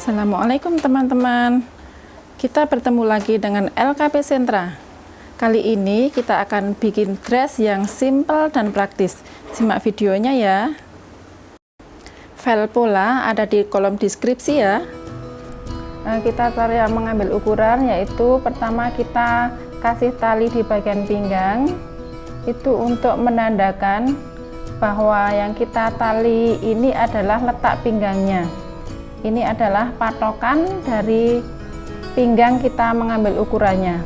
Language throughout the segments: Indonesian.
Assalamualaikum teman-teman. Kita bertemu lagi dengan LKP Sentra. Kali ini kita akan bikin dress yang simple dan praktis. Simak videonya ya. File pola ada di kolom deskripsi ya. Kita cara mengambil ukuran, yaitu pertama kita kasih tali di bagian pinggang. Itu untuk menandakan bahwa yang kita tali ini adalah letak pinggangnya. Ini adalah patokan dari pinggang kita mengambil ukurannya.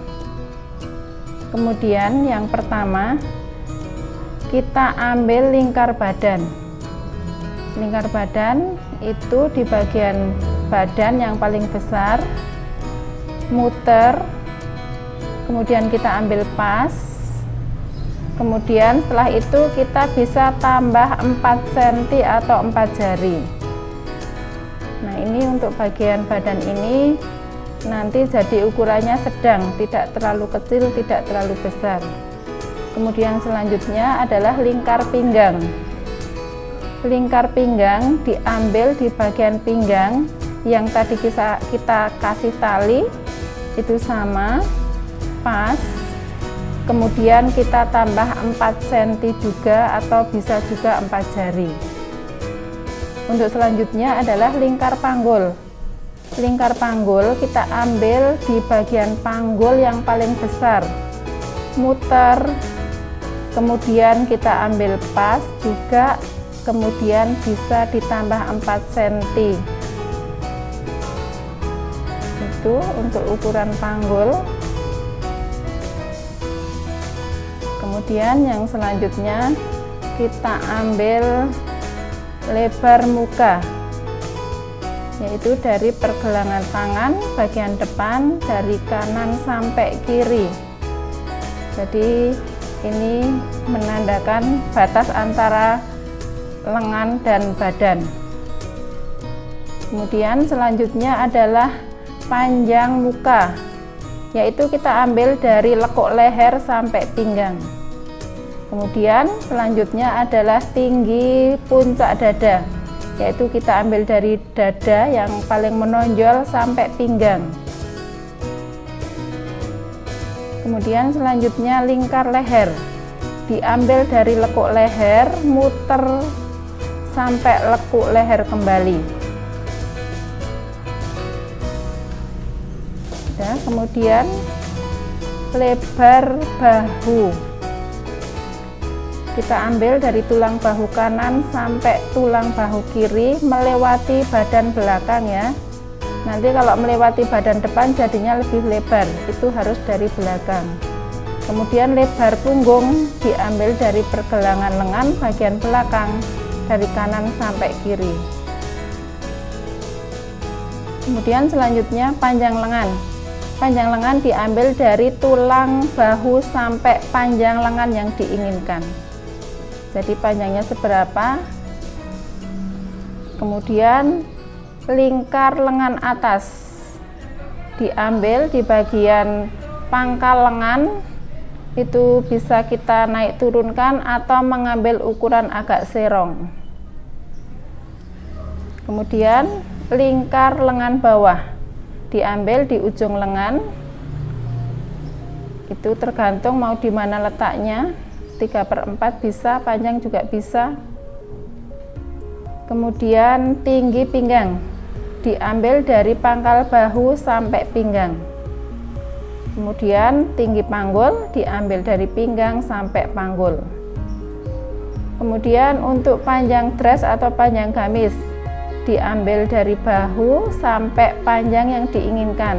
Kemudian yang pertama kita ambil lingkar badan. Lingkar badan itu di bagian badan yang paling besar, muter, kemudian kita ambil pas, kemudian setelah itu kita bisa tambah 4 cm atau 4 jari. Nah, ini untuk bagian badan ini nanti jadi ukurannya sedang, tidak terlalu kecil, tidak terlalu besar. Kemudian selanjutnya adalah lingkar pinggang. Lingkar pinggang diambil di bagian pinggang yang tadi kita kasih tali, itu sama, pas, kemudian kita tambah 4 cm juga atau bisa juga 4 jari. Untuk selanjutnya adalah lingkar panggul. Lingkar panggul kita ambil di bagian panggul yang paling besar, muter, kemudian kita ambil pas juga, kemudian bisa ditambah 4 cm. Itu untuk ukuran panggul. Kemudian yang selanjutnya kita ambil lebar muka, yaitu dari pergelangan tangan bagian depan dari kanan sampai kiri. Jadi ini menandakan batas antara lengan dan badan. Kemudian selanjutnya adalah panjang muka, yaitu kita ambil dari lekuk leher sampai pinggang. Kemudian selanjutnya adalah tinggi puncak dada, yaitu kita ambil dari dada yang paling menonjol sampai pinggang. Kemudian selanjutnya lingkar leher, diambil dari lekuk leher, muter sampai lekuk leher kembali. Ya, kemudian lebar bahu, kita ambil dari tulang bahu kanan sampai tulang bahu kiri melewati badan belakang ya. Nanti kalau melewati badan depan jadinya lebih lebar, itu harus dari belakang. Kemudian lebar punggung diambil dari pergelangan lengan bagian belakang dari kanan sampai kiri. Kemudian selanjutnya panjang lengan. Panjang lengan diambil dari tulang bahu sampai panjang lengan yang diinginkan. Jadi panjangnya seberapa. Kemudian lingkar lengan atas diambil di bagian pangkal lengan, itu bisa kita naik turunkan atau mengambil ukuran agak serong. Kemudian lingkar lengan bawah diambil di ujung lengan, itu tergantung mau di mana letaknya, 3/4 bisa, panjang juga bisa. Kemudian tinggi pinggang diambil dari pangkal bahu sampai pinggang. Kemudian tinggi panggul diambil dari pinggang sampai panggul. Kemudian untuk panjang dress atau panjang gamis diambil dari bahu sampai panjang yang diinginkan.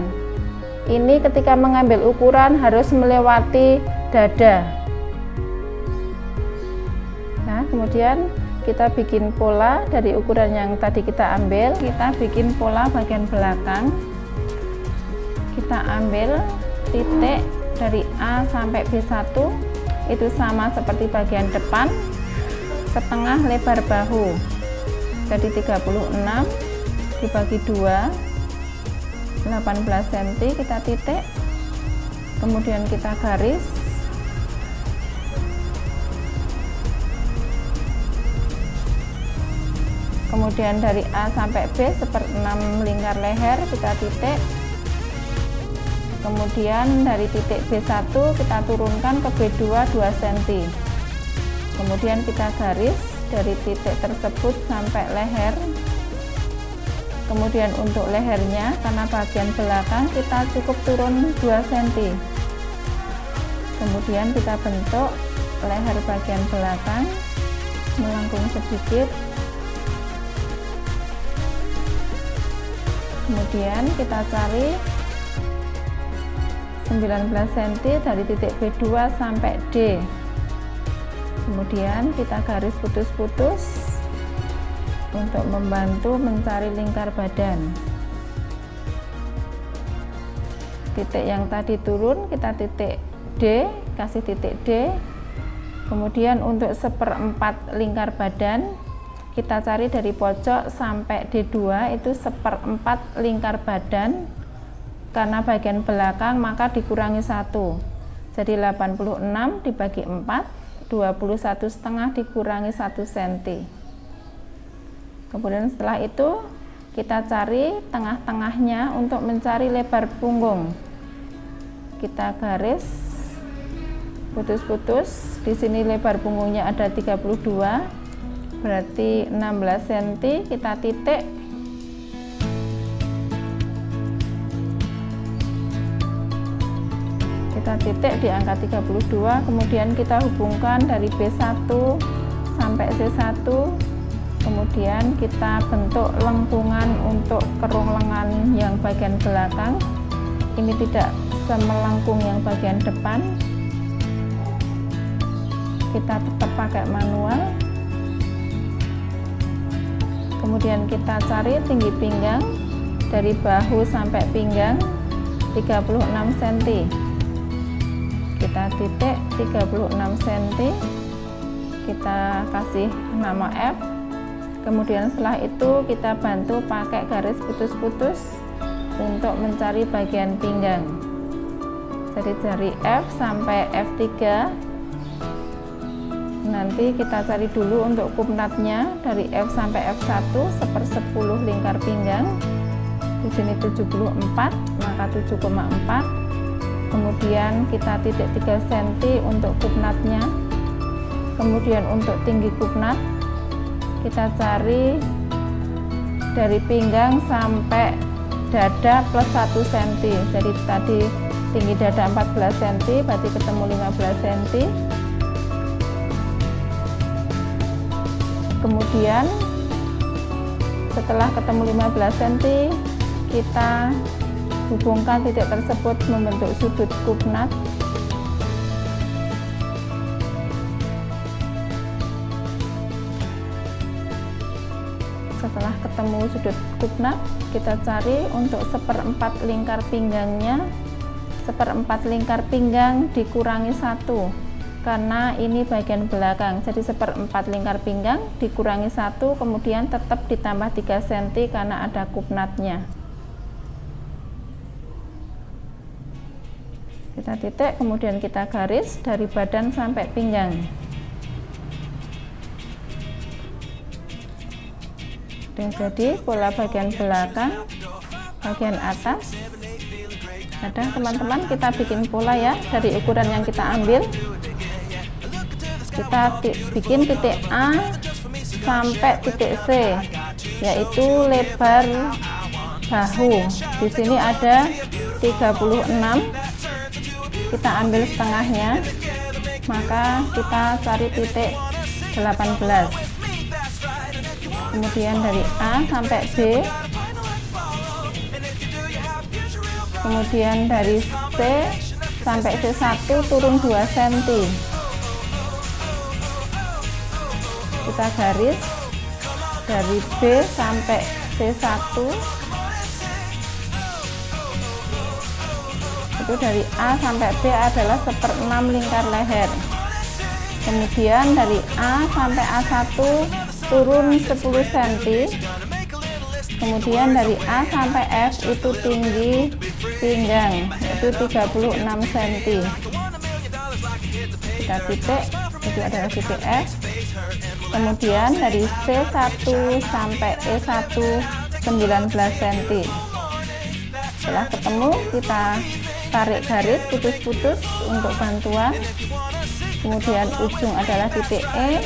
Ini ketika mengambil ukuran harus melewati dada. Nah, kemudian kita bikin pola dari ukuran yang tadi kita ambil. Kita bikin pola bagian belakang. Kita ambil titik dari A sampai B1, itu sama seperti bagian depan, setengah lebar bahu. Jadi 36 dibagi 2, 18 cm, kita titik, kemudian kita garis. Kemudian dari A sampai B 1/6 lingkar leher kita titik. Kemudian dari titik B1 kita turunkan ke B2 2 cm. Kemudian kita garis dari titik tersebut sampai leher. Kemudian untuk lehernya, karena bagian belakang kita cukup turun 2 cm. Kemudian kita bentuk leher bagian belakang, melengkung sedikit. Kemudian kita cari 19 cm dari titik B2 sampai D. Kemudian kita garis putus-putus untuk membantu mencari lingkar badan. Titik yang tadi turun kita titik D, kasih titik D. Kemudian untuk 1/4 lingkar badan kita cari dari pojok sampai D2 itu 1/4 lingkar badan. Karena bagian belakang maka dikurangi 1. Jadi 86 dibagi 4, 21,5 dikurangi 1 cm. Kemudian setelah itu kita cari tengah-tengahnya untuk mencari lebar punggung. Kita garis putus-putus. Di sini lebar punggungnya ada 32, berarti 16 cm. Kita titik. Kita titik di angka 32, kemudian kita hubungkan dari B1 sampai C1. Kemudian kita bentuk lengkungan untuk kerung lengan yang bagian belakang. Ini tidak semelengkung yang bagian depan. Kita tetap pakai manual. Kemudian kita cari tinggi pinggang dari bahu sampai pinggang 36 cm. Kita titik 36 cm. Kita kasih nama F. Kemudian setelah itu kita bantu pakai garis putus-putus untuk mencari bagian pinggang. Jadi dari F sampai F3. Nanti kita cari dulu untuk kupnatnya dari F sampai F1 1/10 lingkar pinggang. Di sini 74, maka 7,4. Kemudian kita titik 3 cm untuk kupnatnya. Kemudian untuk tinggi kupnat kita cari dari pinggang sampai dada plus 1 cm. Jadi tadi tinggi dada 14 cm, berarti ketemu 15 cm. Kemudian setelah ketemu 15 cm, kita hubungkan titik tersebut membentuk sudut kupnat. Setelah ketemu sudut kupnat, kita cari untuk 1/4 lingkar pinggangnya. 1/4 lingkar pinggang dikurangi 1, karena ini bagian belakang. Jadi 1/4 lingkar pinggang dikurangi 1, kemudian tetap ditambah 3 cm karena ada kupnatnya. Kita titik, kemudian kita garis dari badan sampai pinggang. Dan jadi pola bagian belakang, bagian atas. Kadang teman-teman kita bikin pola ya dari ukuran yang kita ambil. Kita bikin titik A sampai titik C, yaitu lebar bahu. Di sini ada 36. Kita ambil setengahnya, maka kita cari titik 18. Kemudian dari A sampai B, kemudian dari C sampai C1 turun 2 cm. Kita garis dari B sampai C1. Itu dari A sampai B adalah 1/6 lingkar leher. Kemudian dari A sampai A1 turun 10 cm. Kemudian dari A sampai F itu tinggi pinggang, yaitu 36 cm. Kita titik, itu adalah titik F. Kemudian dari C1 sampai E1 19 cm. Setelah ketemu, kita tarik garis putus-putus untuk bantuan. Kemudian ujung adalah titik E.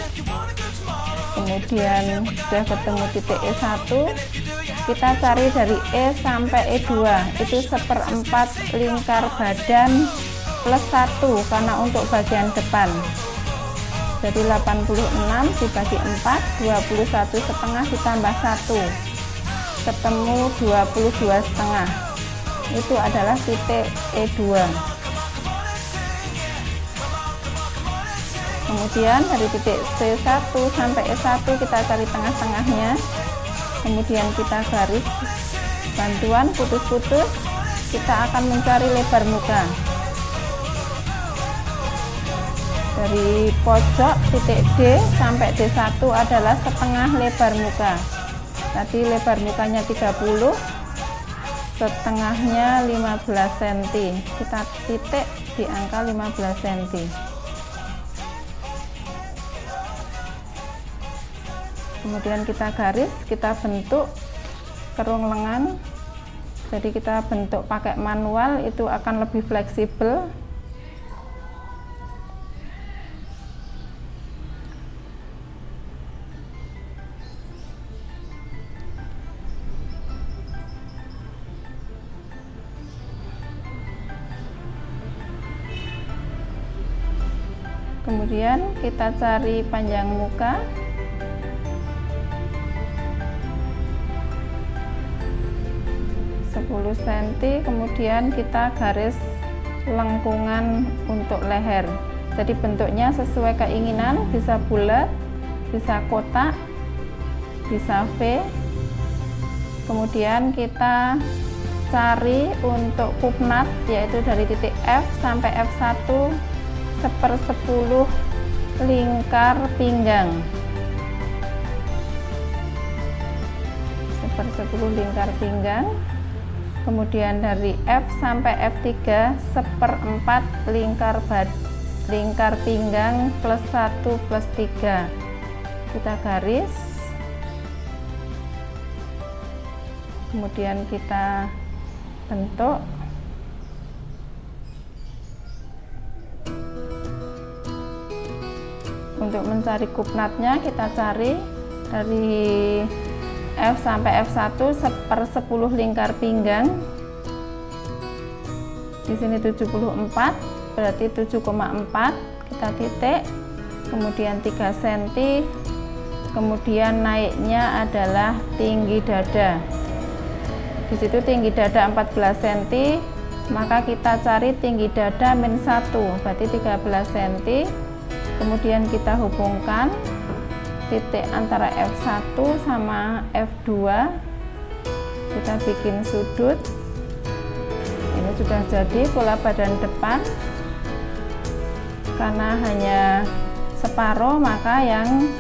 Kemudian sudah ketemu titik E1, kita cari dari E sampai E2, itu 1/4 lingkar badan plus 1 karena untuk bagian depan. Jadi 86 dibagi 4, 21,5 ditambah 1, ketemu 22,5. Itu adalah titik E2. Kemudian dari titik C1 sampai E1 kita cari tengah-tengahnya. Kemudian kita garis bantuan putus-putus. Kita akan mencari lebar muka. Dari pojok titik D sampai D1 adalah setengah lebar muka. Tadi lebar mukanya 30, setengahnya 15 cm. Kita titik di angka 15 cm. Kemudian kita garis, kita bentuk kerung lengan. Jadi kita bentuk pakai manual, itu akan lebih fleksibel. Kemudian kita cari panjang muka. 10 cm, kemudian kita garis lengkungan untuk leher. Jadi bentuknya sesuai keinginan, bisa bulat, bisa kotak, bisa V. Kemudian kita cari untuk kupnat, yaitu dari titik F sampai F1 1/10 lingkar pinggang. 1/10 lingkar pinggang. Kemudian dari F sampai F3 1/4 lingkar pinggang plus 1 plus 3. Kita garis. Kemudian kita bentuk. Untuk mencari kupnatnya kita cari dari F sampai F1 1/10 lingkar pinggang. Di sini 74, berarti 7,4. Kita titik, kemudian 3 cm, kemudian naiknya adalah tinggi dada. Di situ tinggi dada 14 cm, maka kita cari tinggi dada min 1, berarti 13 cm. Kemudian kita hubungkan titik antara F1 sama F2, kita bikin sudut. Ini sudah jadi pola badan depan. Karena hanya separuh, maka yang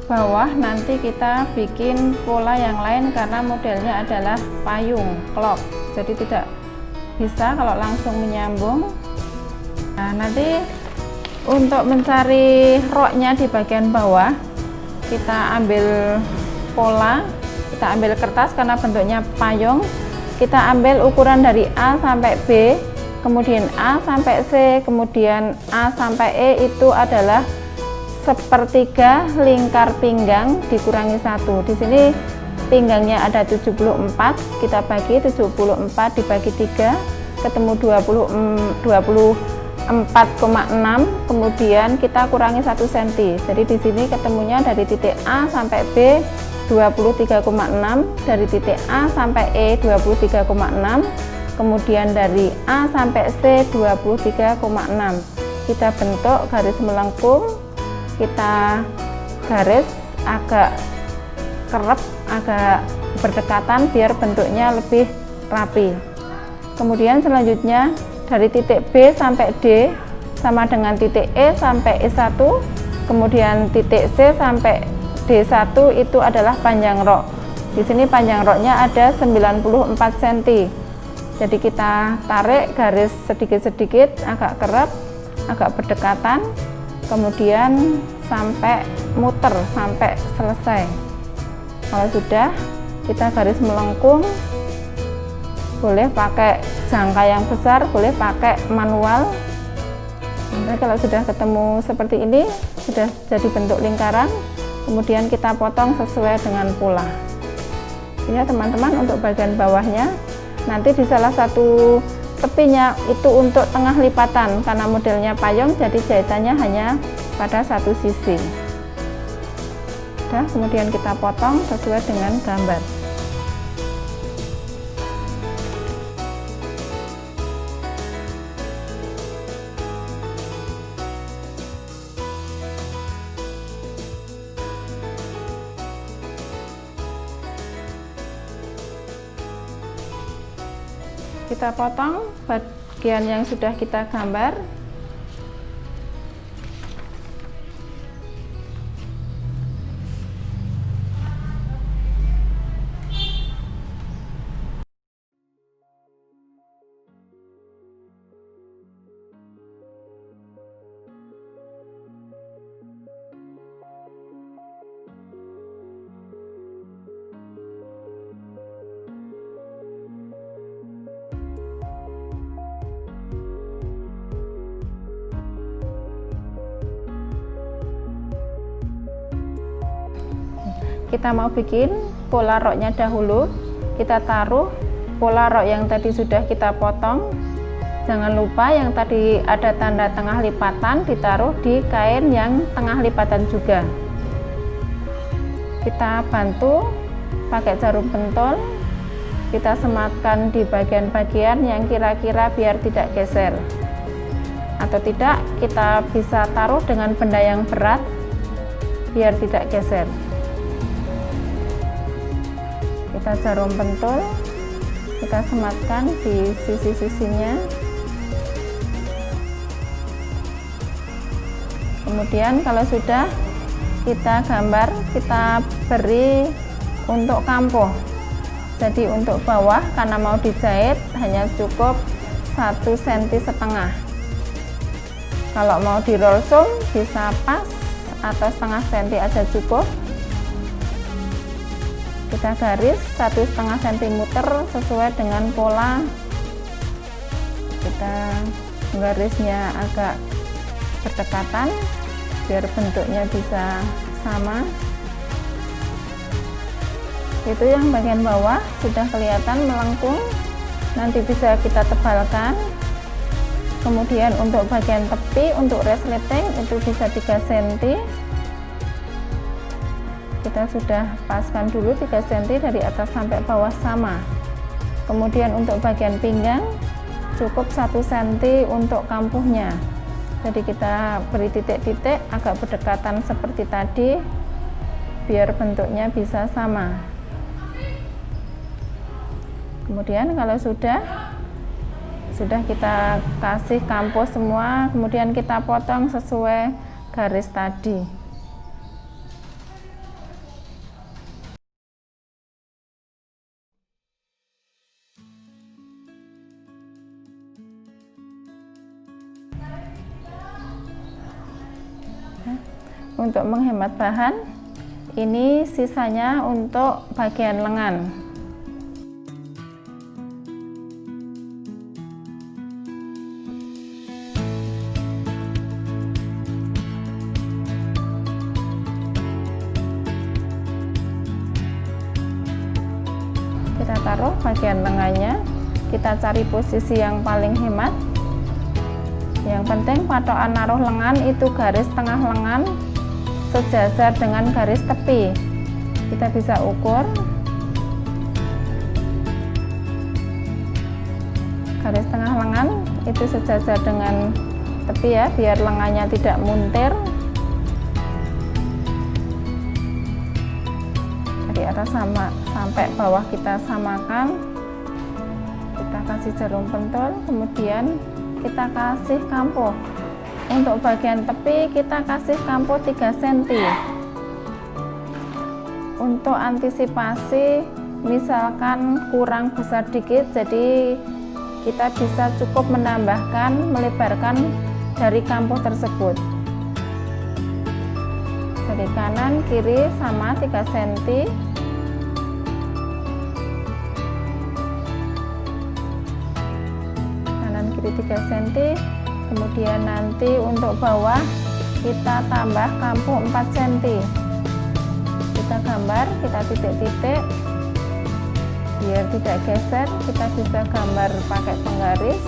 bawah nanti kita bikin pola yang lain karena modelnya adalah payung clock, jadi tidak bisa kalau langsung menyambung. Nah, nanti untuk mencari roknya di bagian bawah, kita ambil pola, kita ambil kertas karena bentuknya payung, kita ambil ukuran dari A sampai B, kemudian A sampai C, kemudian A sampai E, itu adalah 1/3 lingkar pinggang dikurangi 1. Di sini pinggangnya ada 74, kita bagi 74 dibagi 3, ketemu 24,6, kemudian kita kurangi 1 cm. Jadi di sini ketemunya dari titik A sampai B 23,6, dari titik A sampai E 23,6, kemudian dari A sampai C 23,6. Kita bentuk garis melengkung, kita garis agak kerep, agak berdekatan biar bentuknya lebih rapi. Kemudian selanjutnya dari titik B sampai D sama dengan titik E sampai E1, kemudian titik C sampai D1 itu adalah panjang rok. Di sini panjang roknya ada 94 cm. Jadi kita tarik garis sedikit-sedikit, agak kerap, agak berdekatan. Kemudian sampai muter, sampai selesai. Kalau sudah, kita garis melengkung, boleh pakai jangka yang besar, boleh pakai manual. Nah, kalau sudah ketemu seperti ini, sudah jadi bentuk lingkaran, kemudian kita potong sesuai dengan pola. Ini ya teman-teman, untuk bagian bawahnya, nanti di salah satu tepinya itu untuk tengah lipatan, karena modelnya payung, jadi jahitannya hanya pada satu sisi. Nah, kemudian kita potong sesuai dengan gambar. Kita potong bagian yang sudah kita gambar. Kita mau bikin pola roknya dahulu. Kita taruh pola rok yang tadi sudah kita potong. Jangan lupa yang tadi ada tanda tengah lipatan ditaruh di kain yang tengah lipatan juga. Kita bantu pakai jarum pentol. Kita sematkan di bagian-bagian yang kira-kira biar tidak geser. Atau tidak, kita bisa taruh dengan benda yang berat biar tidak geser. Kita jarum pentol, kita sematkan di sisi-sisinya. Kemudian kalau sudah, kita gambar, kita beri untuk kampuh. Jadi untuk bawah, karena mau dijahit hanya cukup 1,5 cm. Kalau mau di roll zoom bisa pas atau setengah senti aja cukup. Kita garis 1,5 cm sesuai dengan pola. Kita garisnya agak berdekatan biar bentuknya bisa sama. Itu yang bagian bawah sudah kelihatan melengkung, nanti bisa kita tebalkan. Kemudian untuk bagian tepi, untuk resleting itu bisa 3 cm. Kita sudah paskan dulu 3 cm dari atas sampai bawah sama. Kemudian untuk bagian pinggang cukup 1 cm untuk kampuhnya. Jadi kita beri titik-titik agak berdekatan seperti tadi biar bentuknya bisa sama. Kemudian kalau sudah kita kasih kampuh semua, kemudian kita potong sesuai garis tadi. Untuk menghemat bahan, ini sisanya untuk bagian lengan. Kita taruh bagian lengannya, kita cari posisi yang paling hemat. Yang penting patokan naruh lengan itu garis tengah lengan sejajar dengan garis tepi. Kita bisa ukur garis tengah lengan itu sejajar dengan tepi ya, biar lengannya tidak muntir. Dari atas sampai bawah kita samakan. Kita kasih jarum pentol, kemudian kita kasih kampuh. Untuk bagian tepi kita kasih kampuh 3 cm. Untuk antisipasi misalkan kurang besar dikit, jadi kita bisa cukup menambahkan, melebarkan dari kampuh tersebut. Jadi kanan kiri sama 3 cm. Kanan kiri 3 cm. Kemudian nanti untuk bawah kita tambah kampuh 4 cm. Kita gambar, kita titik-titik biar tidak geser. Kita bisa gambar pakai penggaris.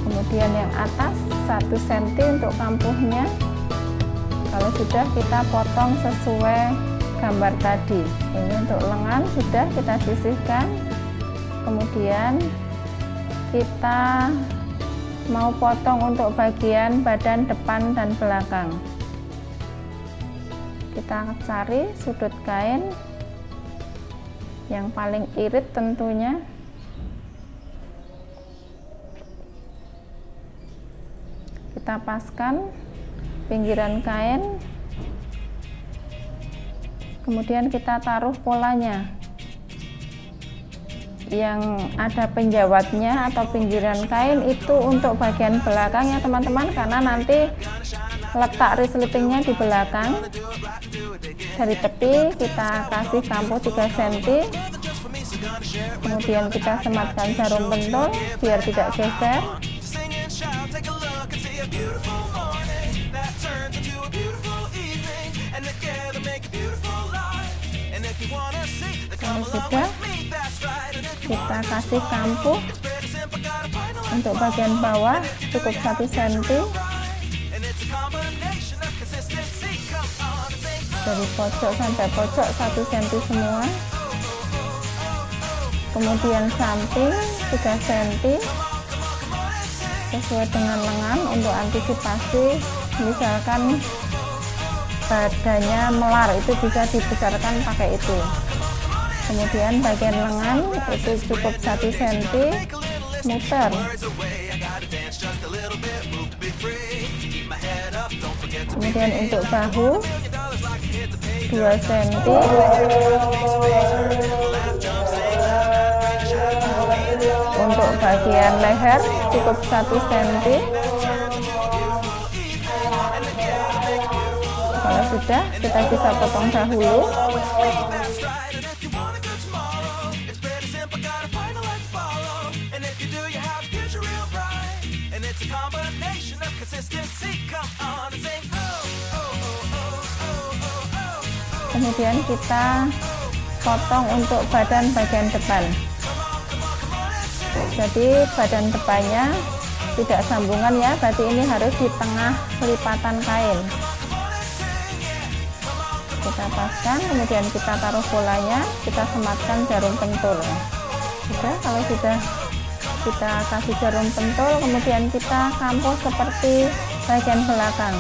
Kemudian yang atas 1 cm untuk kampuhnya. Kalau sudah, kita potong sesuai gambar tadi. Ini untuk lengan sudah kita sisihkan. Kemudian kita mau potong untuk bagian badan depan dan belakang. Kita cari sudut kain yang paling irit tentunya. Kita paskan pinggiran kain, kemudian kita taruh polanya yang ada penjawatnya atau pinggiran kain itu untuk bagian belakang ya teman-teman, karena nanti letak resletingnya di belakang. Dari tepi kita kasih kampuh 3 cm, kemudian kita sematkan jarum pentul biar tidak geser. Kalau sudah, kita kasih kampuh untuk bagian bawah cukup 1 cm. Dari pojok sampai pojok 1 cm semua. Kemudian samping 3 cm sesuai dengan lengan untuk antisipasi misalkan badannya melar, itu bisa dibesarkan pakai itu. Kemudian bagian lengan itu cukup 1 cm, muter. Kemudian untuk bahu 2 cm. Untuk bagian leher cukup 1 cm. Kalau sudah, kita bisa potong dahulu. Kemudian kita potong untuk badan bagian depan. Jadi badan depannya tidak sambungan ya, berarti ini harus di tengah lipatan kain. Kita paskan, kemudian kita taruh polanya, kita sematkan jarum pentul. Sudah, kalau sudah kita kasih jarum pentul, kemudian kita kampuh seperti bagian belakang.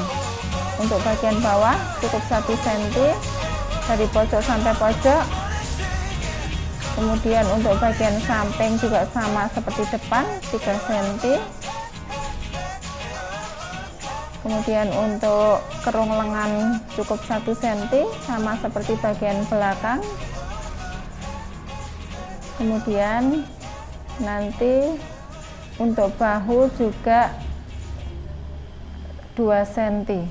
Untuk bagian bawah cukup 1 cm dari pojok sampai pojok. Kemudian untuk bagian samping juga sama seperti depan 3 cm. Kemudian untuk kerung lengan cukup 1 cm sama seperti bagian belakang. Kemudian nanti untuk bahu juga 2 cm.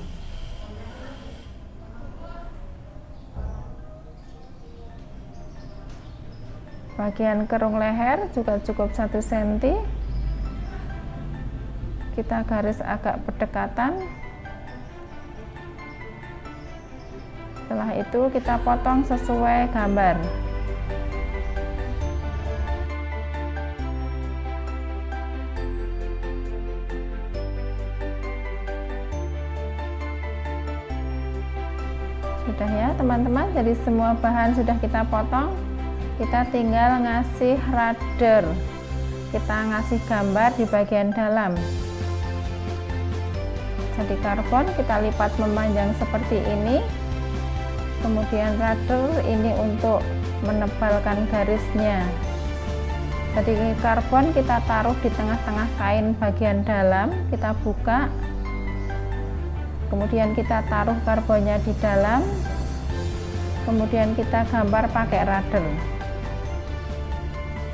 Bagian kerung leher juga cukup 1 cm. Kita garis agak berdekatan. Setelah itu kita potong sesuai gambar. Sudah ya teman-teman, jadi semua bahan sudah kita potong. Kita tinggal ngasih rudder, kita ngasih gambar di bagian dalam. Jadi karbon kita lipat memanjang seperti ini. Kemudian rudder ini untuk menebalkan garisnya. Jadi karbon kita taruh di tengah-tengah kain bagian dalam, kita buka. Kemudian kita taruh karbonnya di dalam. Kemudian kita gambar pakai rudder.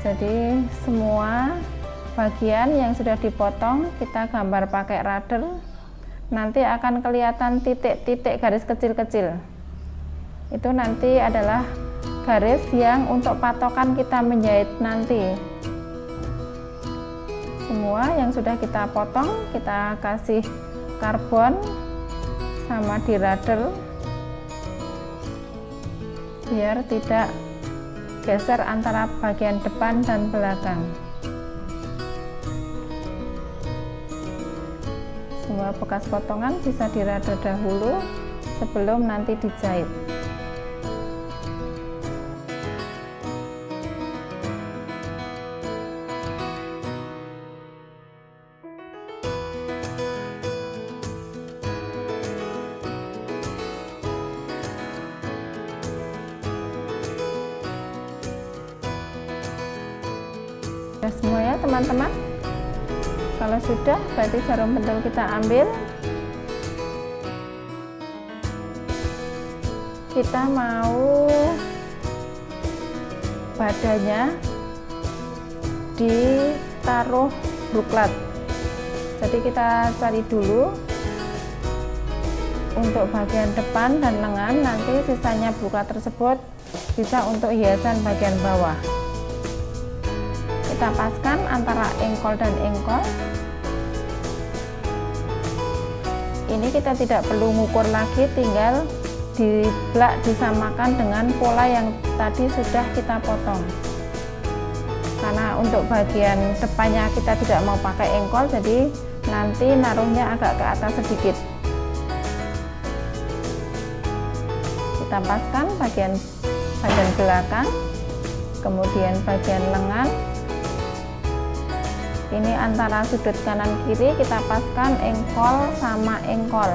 Jadi semua bagian yang sudah dipotong kita gambar pakai rudder. nanti akan kelihatan titik-titik garis kecil-kecil. Itu nanti adalah garis yang untuk patokan kita menjahit nanti. Semua yang sudah kita potong kita kasih karbon sama di radel biar tidak geser antara bagian depan dan belakang. Semua bekas potongan bisa diradel dahulu sebelum nanti dijahit. Sudah semua ya teman-teman. Kalau sudah, berarti jarum pentul kita ambil. Kita mau badannya ditaruh bruklat. Jadi kita cari dulu untuk bagian depan dan lengan, nanti sisanya bruklat tersebut bisa untuk hiasan bagian bawah. Kita paskan antara engkol dan engkol. Ini kita tidak perlu mengukur lagi, tinggal dibelak disamakan dengan pola yang tadi sudah kita potong. Karena untuk bagian depannya kita tidak mau pakai engkol, jadi nanti naruhnya agak ke atas sedikit. Kita paskan bagian belakang, kemudian bagian lengan. Ini antara sudut kanan kiri kita paskan engkol sama engkol.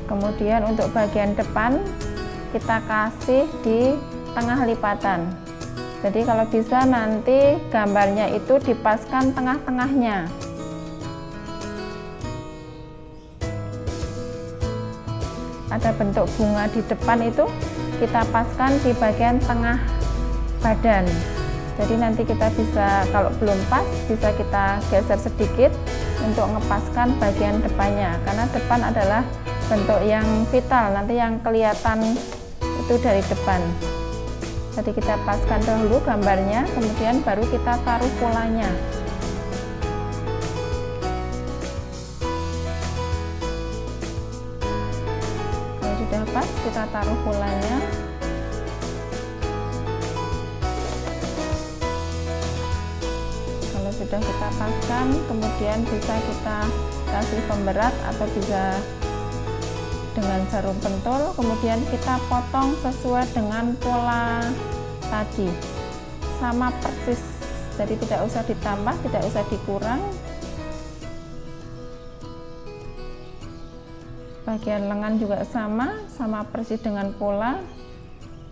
Kemudian untuk bagian depan kita kasih di tengah lipatan. Jadi kalau bisa nanti gambarnya itu dipaskan tengah-tengahnya. Ada bentuk bunga di depan itu kita paskan di bagian tengah badan. Jadi nanti kita bisa, kalau belum pas, bisa kita geser sedikit untuk ngepaskan bagian depannya, karena depan adalah bentuk yang vital, nanti yang kelihatan itu dari depan. Jadi kita paskan dahulu gambarnya, kemudian baru kita taruh polanya. Kalau sudah pas, kita taruh polanya. Sudah kita paskan, kemudian bisa kita kasih pemberat atau bisa dengan jarum pentul, kemudian kita potong sesuai dengan pola tadi, sama persis, jadi tidak usah ditambah, tidak usah dikurang. Bagian lengan juga sama persis dengan pola.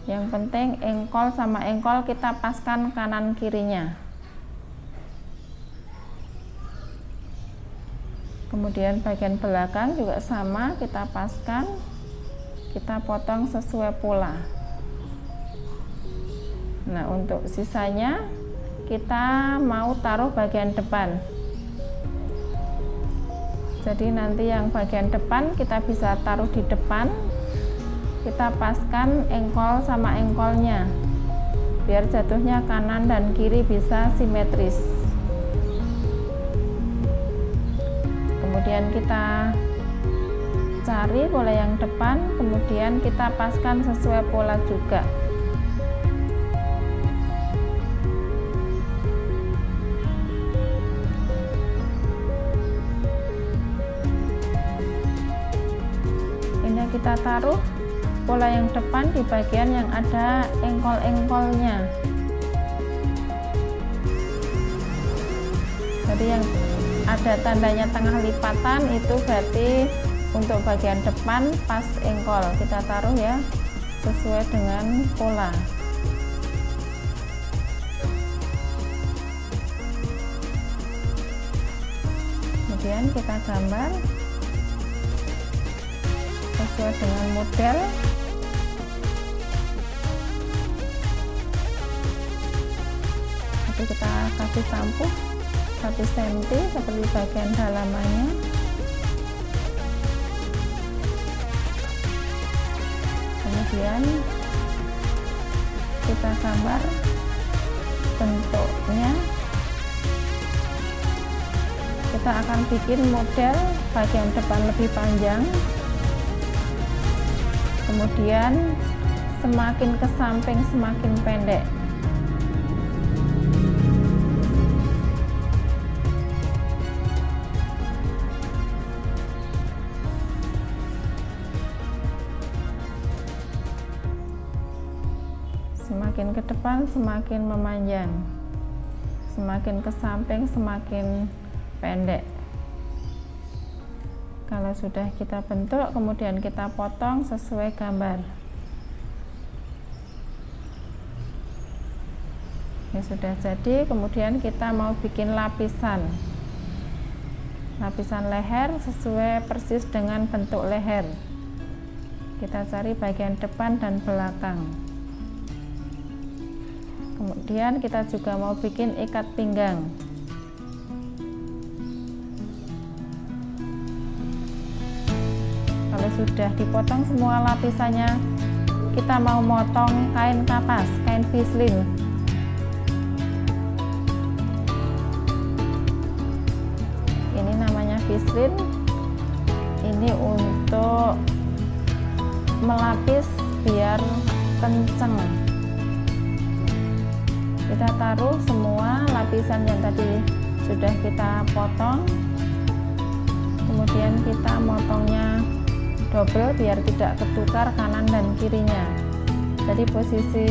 Yang penting engkol sama engkol kita paskan kanan kirinya. Kemudian bagian belakang juga sama, kita paskan, kita potong sesuai pola. Nah, untuk sisanya kita mau taruh bagian depan. Jadi nanti yang bagian depan kita bisa taruh di depan, kita paskan engkol sama engkolnya, biar jatuhnya kanan dan kiri bisa simetris. Kemudian kita cari pola yang depan, kemudian kita paskan sesuai pola juga. Ini kita taruh pola yang depan di bagian yang ada engkol-engkolnya. Jadi yang ada tandanya tengah lipatan itu berarti untuk bagian depan pas engkol, kita taruh ya sesuai dengan pola. Kemudian kita gambar sesuai dengan model. Jadi kita kasih sampo 1 cm seperti bagian dalamannya. Kemudian kita gambar bentuknya. Kita akan bikin model bagian depan lebih panjang, kemudian semakin ke samping semakin pendek. Semakin ke depan semakin memanjang, semakin ke samping semakin pendek. Kalau sudah kita bentuk, kemudian kita potong sesuai gambar. Ini sudah jadi. Kemudian kita mau bikin lapisan leher sesuai persis dengan bentuk leher. Kita cari bagian depan dan belakang. Kemudian kita juga mau bikin ikat pinggang. Kalau sudah dipotong semua lapisannya, kita mau motong kain kapas, kain visling. Ini namanya visling. Ini untuk melapis biar kenceng. Kita taruh semua lapisan yang tadi sudah kita potong, kemudian kita motongnya double biar tidak ketukar kanan dan kirinya. Jadi posisi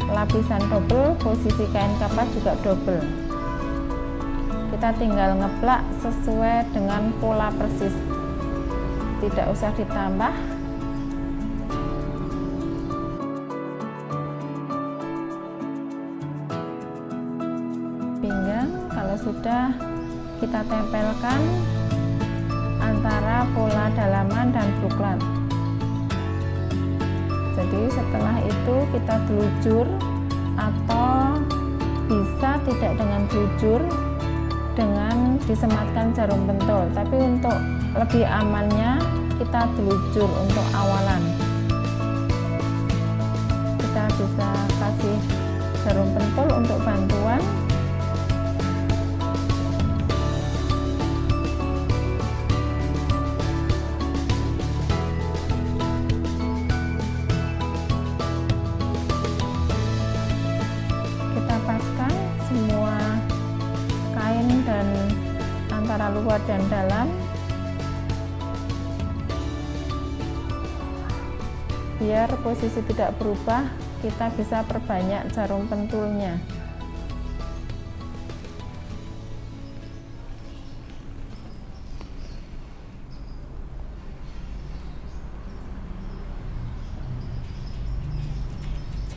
lapisan double, posisi kain kapas juga double. Kita tinggal ngeplak sesuai dengan pola persis, tidak usah ditambah. Pinggang kalau sudah kita tempelkan antara pola dalaman dan buklat. Jadi setelah itu kita telujur, atau bisa tidak dengan telujur, dengan disematkan jarum pentul. Tapi untuk lebih amannya kita telujur untuk awalan. Kita bisa kasih jarum pentul untuk bantuan. Paskan semua kain dan antara luar dan dalam, biar posisi tidak berubah. Kita bisa perbanyak jarum pentulnya.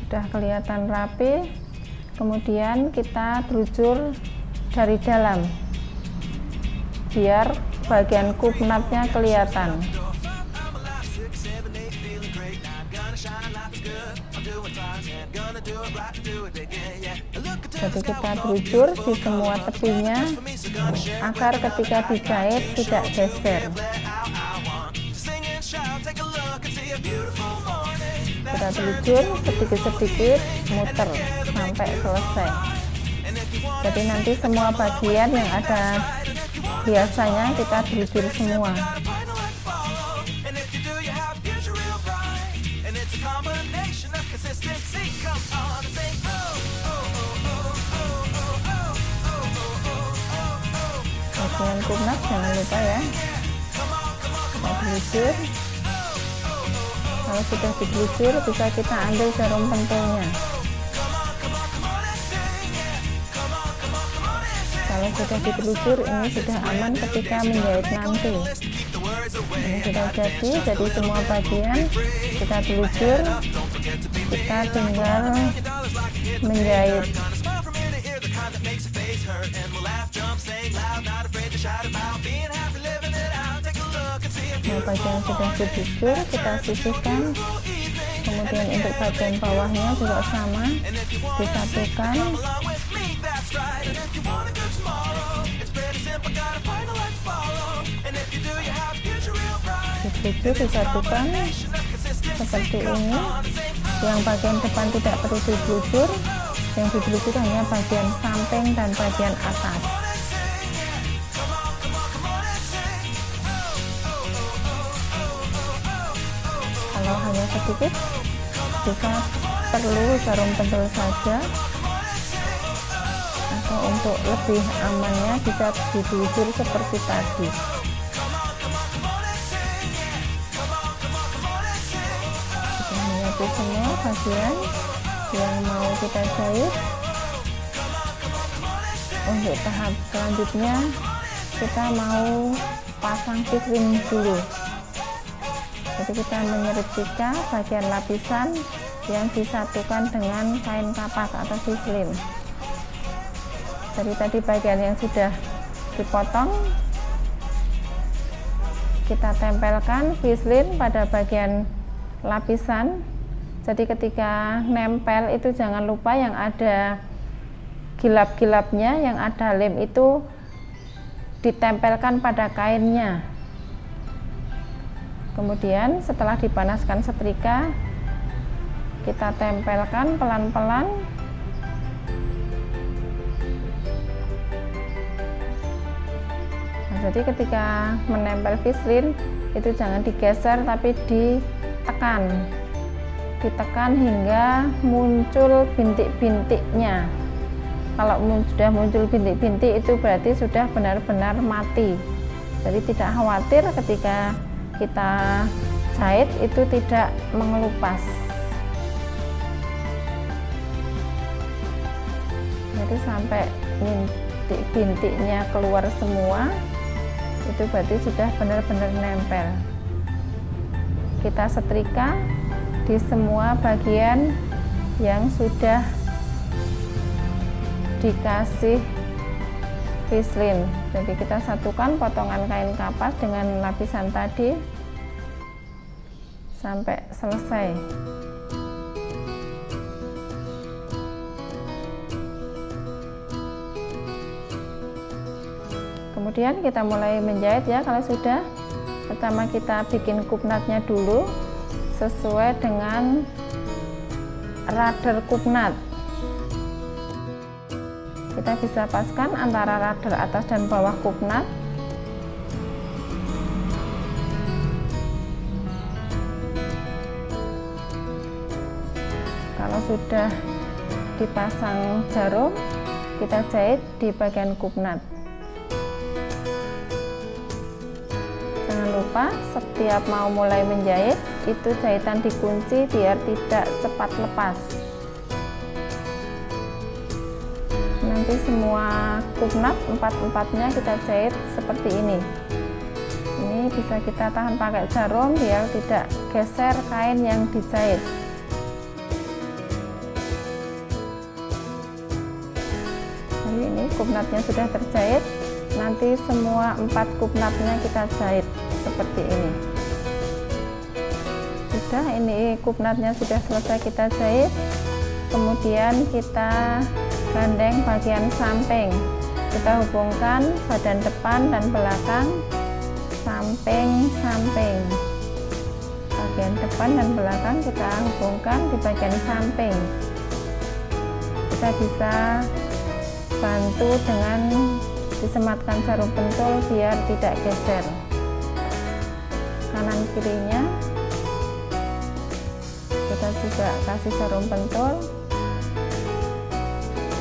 Sudah kelihatan rapi. Kemudian kita telujur dari dalam biar bagian kupnatnya kelihatan. Jadi kita telujur di semua tepinya agar ketika dijahit tidak geser. Kita telujur sedikit-sedikit, muter sampai selesai. Jadi nanti semua bagian yang ada biasanya kita telujur semua. Bagian kupnat jangan lupa ya, kita telujur. Kalau sudah ditelujur, bisa kita ambil jarum pentulnya. Kalau sudah ditelujur, ini sudah aman ketika menjahit nanti. Ini sudah jadi semua bagian kita telujur, kita tinggal menjahit. Nah, bagian sudah telujur, kita sisihkan. Kemudian untuk bagian bawahnya juga sama, disatukan. 7 disatukan seperti ini. Yang bagian depan tidak perlu dibujur, yang dibujur hanya bagian samping dan bagian atas. Kalau hanya sedikit, bisa perlu jarum pentul saja, atau untuk lebih amannya bisa dibujur seperti tadi. Kita menyiapkan semua bagian yang mau kita jahit. Untuk tahap selanjutnya kita mau pasang pislin dulu. Jadi kita menyerepika bagian lapisan yang disatukan dengan kain kapas atau pislin. Dari tadi bagian yang sudah dipotong, kita tempelkan pislin pada bagian lapisan. Jadi ketika nempel itu jangan lupa yang ada gilap-gilapnya, yang ada lem itu ditempelkan pada kainnya. Kemudian setelah dipanaskan setrika, kita tempelkan pelan-pelan. Nah, jadi ketika menempel pislin itu jangan digeser tapi ditekan hingga muncul bintik-bintiknya. Kalau sudah muncul bintik-bintik itu berarti sudah benar-benar mati. Jadi tidak khawatir ketika kita jahit itu tidak mengelupas. Jadi sampai bintik-bintiknya keluar semua, itu berarti sudah benar-benar nempel. Kita setrika di semua bagian yang sudah dikasih pislin. Jadi kita satukan potongan kain kapas dengan lapisan tadi sampai selesai. Kemudian kita mulai menjahit ya. Kalau sudah, pertama kita bikin kupnatnya dulu sesuai dengan rader kupnat. Kita bisa paskan antara rader atas dan bawah kupnat. Kalau sudah dipasang jarum, kita jahit di bagian kupnat. Jangan lupa setiap mau mulai menjahit, itu jahitan dikunci biar tidak cepat lepas. Nanti semua kupnat empat-empatnya kita jahit seperti ini. Ini bisa kita tahan pakai jarum biar tidak geser kain yang dijahit. Jadi ini kupnatnya sudah terjahit. Nanti semua 4 kupnatnya kita jahit seperti ini. Sudah, ini kupnatnya sudah selesai kita jahit. Kemudian kita gandeng bagian samping. Kita hubungkan badan depan dan belakang, samping. Bagian depan dan belakang kita hubungkan di bagian samping. Kita bisa bantu dengan disematkan jarum pentul biar tidak geser. Kanan kirinya kita juga kasih jarum pentul.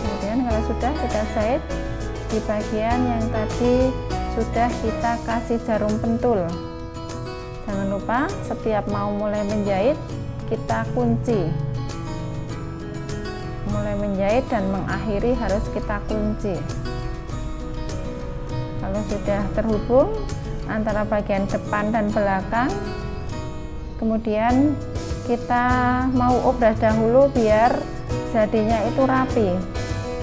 Kemudian kalau sudah, kita jahit di bagian yang tadi sudah kita kasih jarum pentul. Jangan lupa setiap mau mulai menjahit kita kunci. Mulai menjahit dan mengakhiri harus kita kunci. Kalau sudah terhubung antara bagian depan dan belakang, kemudian kita mau obras dahulu biar jadinya itu rapi.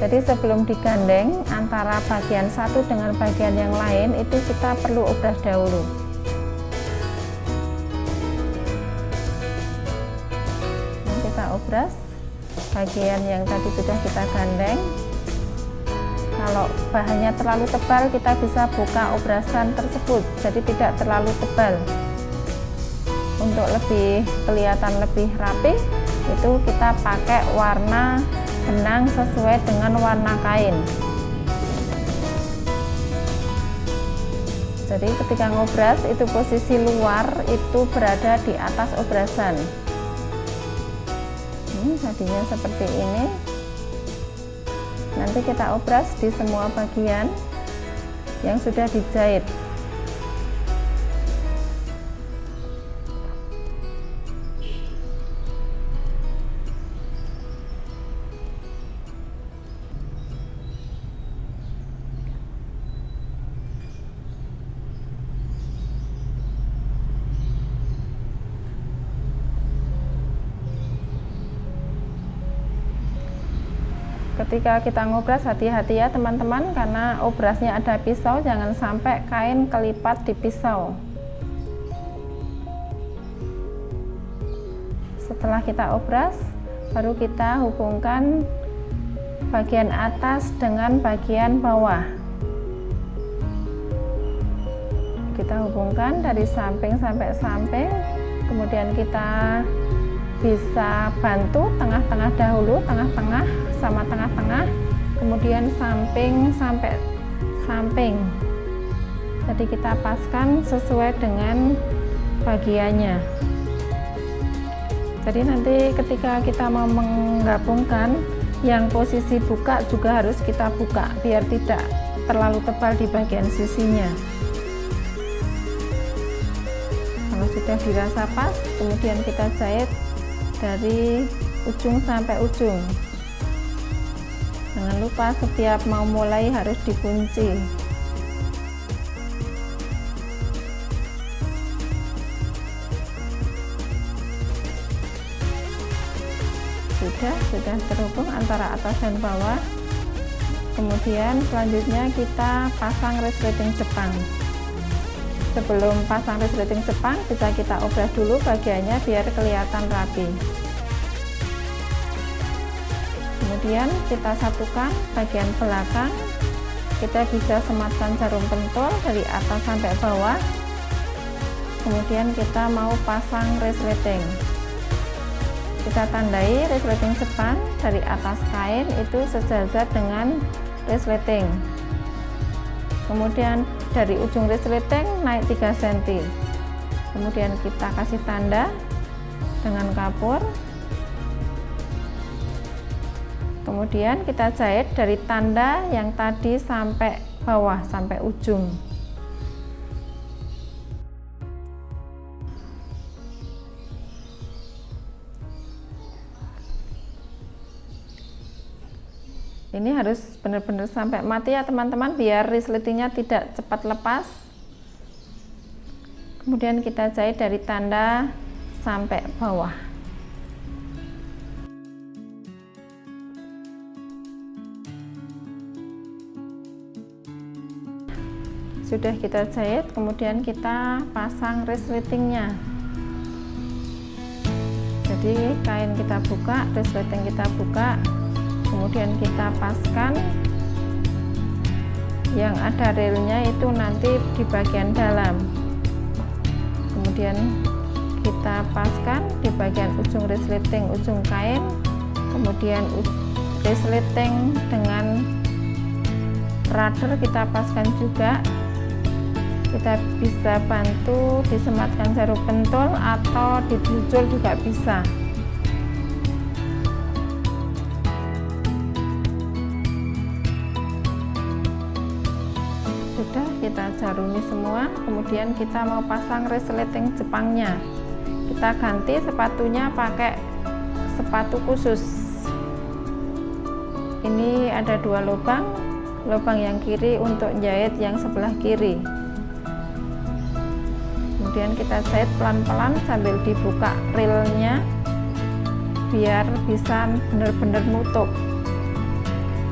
Jadi sebelum digandeng antara bagian satu dengan bagian yang lain itu kita perlu obras dahulu. Nah, kita obras bagian yang tadi sudah kita gandeng. Kalau bahannya terlalu tebal, kita bisa buka obrasan tersebut, jadi tidak terlalu tebal. untuk lebih kelihatan lebih rapi, itu kita pakai warna benang sesuai dengan warna kain. Jadi ketika ngobras itu posisi luar itu berada di atas obrasan. Jadinya seperti ini. Nanti kita obras di semua bagian yang sudah dijahit. Ketika kita ngobras, hati-hati ya teman-teman, karena obrasnya ada pisau, jangan sampai kain kelipat di pisau. Setelah kita obras, baru kita hubungkan bagian atas dengan bagian bawah. Kita hubungkan dari samping sampai samping, kemudian kita bisa bantu tengah-tengah dahulu, tengah-tengah sama tengah-tengah, kemudian samping sampai samping. Jadi kita paskan sesuai dengan bagiannya. Jadi nanti ketika kita mau menggabungkan, yang posisi buka juga harus kita buka biar tidak terlalu tebal di bagian sisinya. Kalau sudah dirasa pas, kemudian kita jahit dari ujung sampai ujung. Jangan lupa setiap mau mulai harus dikunci. Sudah terhubung antara atas dan bawah. Kemudian selanjutnya kita pasang resleting Jepang. Sebelum pasang resleting Jepang, bisa kita obras dulu bagiannya biar kelihatan rapi. Kemudian kita satukan bagian belakang. Kita bisa sematkan jarum pentul dari atas sampai bawah. Kemudian kita mau pasang resleting. Kita tandai resleting Jepang dari atas kain itu sejajar dengan resleting. Kemudian dari ujung resleting naik 3 cm. Kemudian kita kasih tanda dengan kapur. Kemudian kita jahit dari tanda yang tadi sampai bawah, sampai ujung. Ini harus benar-benar sampai mati ya teman-teman, biar resletingnya tidak cepat lepas. Kemudian kita jahit dari tanda sampai bawah. Sudah kita jahit, kemudian kita pasang resletingnya. Jadi kain kita buka, resleting kita buka, kemudian kita paskan. Yang ada relnya itu nanti di bagian dalam. Kemudian kita paskan di bagian ujung resleting, ujung kain. Kemudian resleting dengan rudder kita paskan juga. Kita bisa bantu disematkan jarum pentul atau dibujur juga bisa. Sudah kita jarumi semua, kemudian kita mau pasang resleting Jepangnya. Kita ganti sepatunya pakai sepatu khusus. Ini ada 2 lubang, lubang yang kiri untuk jahit yang sebelah kiri. Kemudian kita jahit pelan-pelan sambil dibuka relnya biar bisa benar-benar nutup.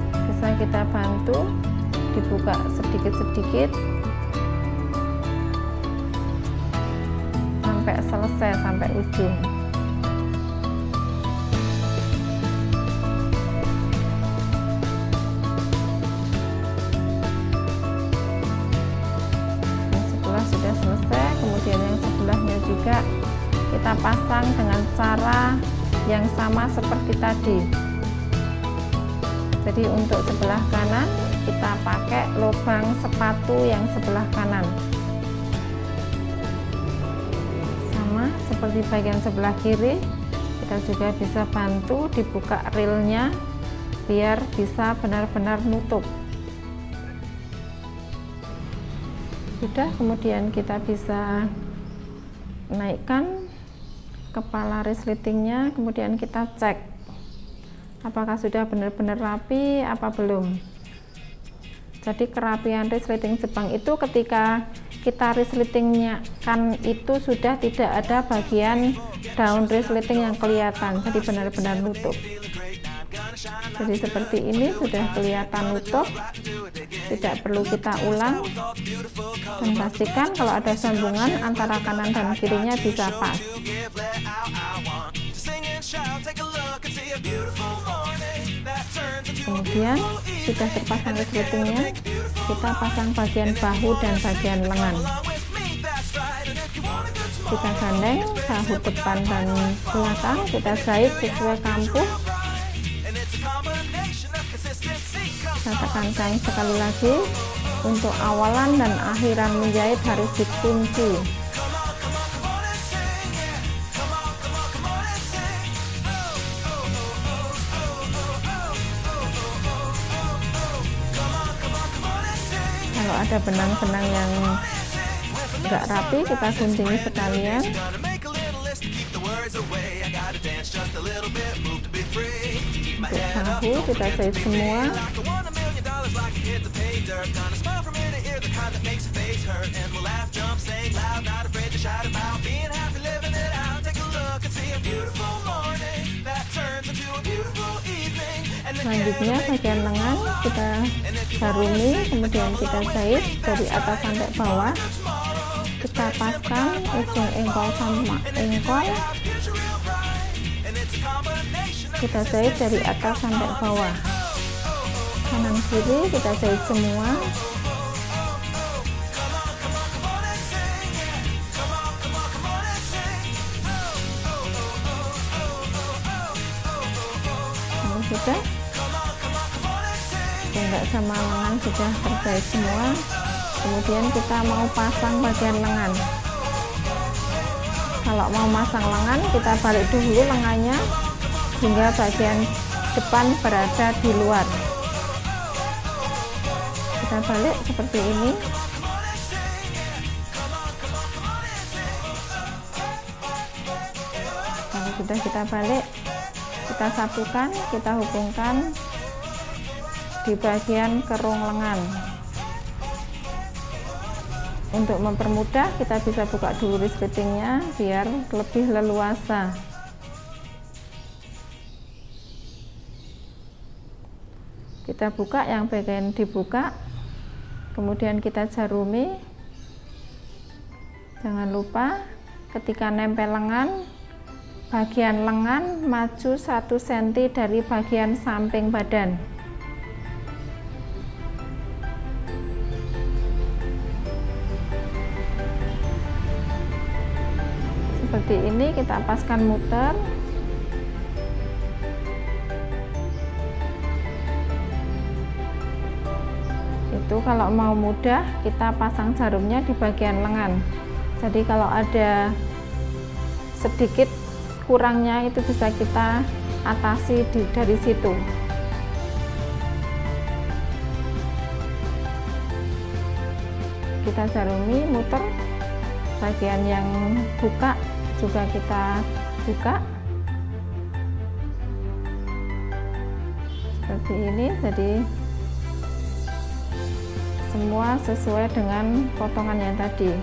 Bisa kita bantu dibuka sedikit-sedikit sampai selesai, sampai ujung. Setelah sudah selesai, kemudian yang sebelahnya juga kita pasang dengan cara yang sama seperti tadi. Jadi untuk sebelah kanan kita pakai lubang sepatu yang sebelah kanan, sama seperti bagian sebelah kiri. Kita juga bisa bantu dibuka reelnya biar bisa benar-benar nutup. Sudah, kemudian kita bisa naikkan kepala resletingnya, kemudian kita cek apakah sudah benar-benar rapi apa belum. Jadi kerapian resleting Jepang itu ketika kita resletingnya kan itu sudah tidak ada bagian daun resleting yang kelihatan, jadi benar-benar nutup. Jadi seperti ini sudah kelihatan nutup, tidak perlu kita ulang, dan pastikan kalau ada sambungan antara kanan dan kirinya bisa pas. Kemudian sudah terpasang resletingnya, kita pasang bagian bahu dan bagian lengan. Kita gandeng bahu depan dan belakang, kita jahit sesuai kampuh. Saya tekankan sekali lagi, untuk awalan dan akhiran menjahit harus dikunci. Kalau ada benang-benang yang nggak rapi, kita guntingi sekalian. Untuk bahu kita jahit semua. Selanjutnya bagian lengan kita garungi, kemudian kita jahit dari atas sampai bawah. Kita pasang ujung engkol sama engkol, kita jahit dari atas sampai bawah. Kanan kiri kita jahit semua. Nah, sudah enggak sama lengan sudah terjahit semua. Kemudian kita mau pasang bagian lengan. Kalau mau masang lengan, kita balik dulu lengannya hingga bagian depan berada di luar. Kita balik seperti ini. Kalau sudah kita balik, kita satukan, kita hubungkan di bagian kerung lengan. Untuk mempermudah, kita bisa buka dulu resletingnya biar lebih leluasa. Kita buka yang bagian dibuka, kemudian kita jarumi. Jangan lupa ketika nempel lengan, bagian lengan maju 1 cm dari bagian samping badan. Seperti ini, kita paskan muter. Itu kalau mau mudah, kita pasang jarumnya di bagian lengan. Jadi kalau ada sedikit kurangnya itu bisa kita atasi dari situ. Kita jarumi, muter. Bagian yang buka juga kita buka seperti ini. Jadi semua sesuai dengan potongan yang tadi.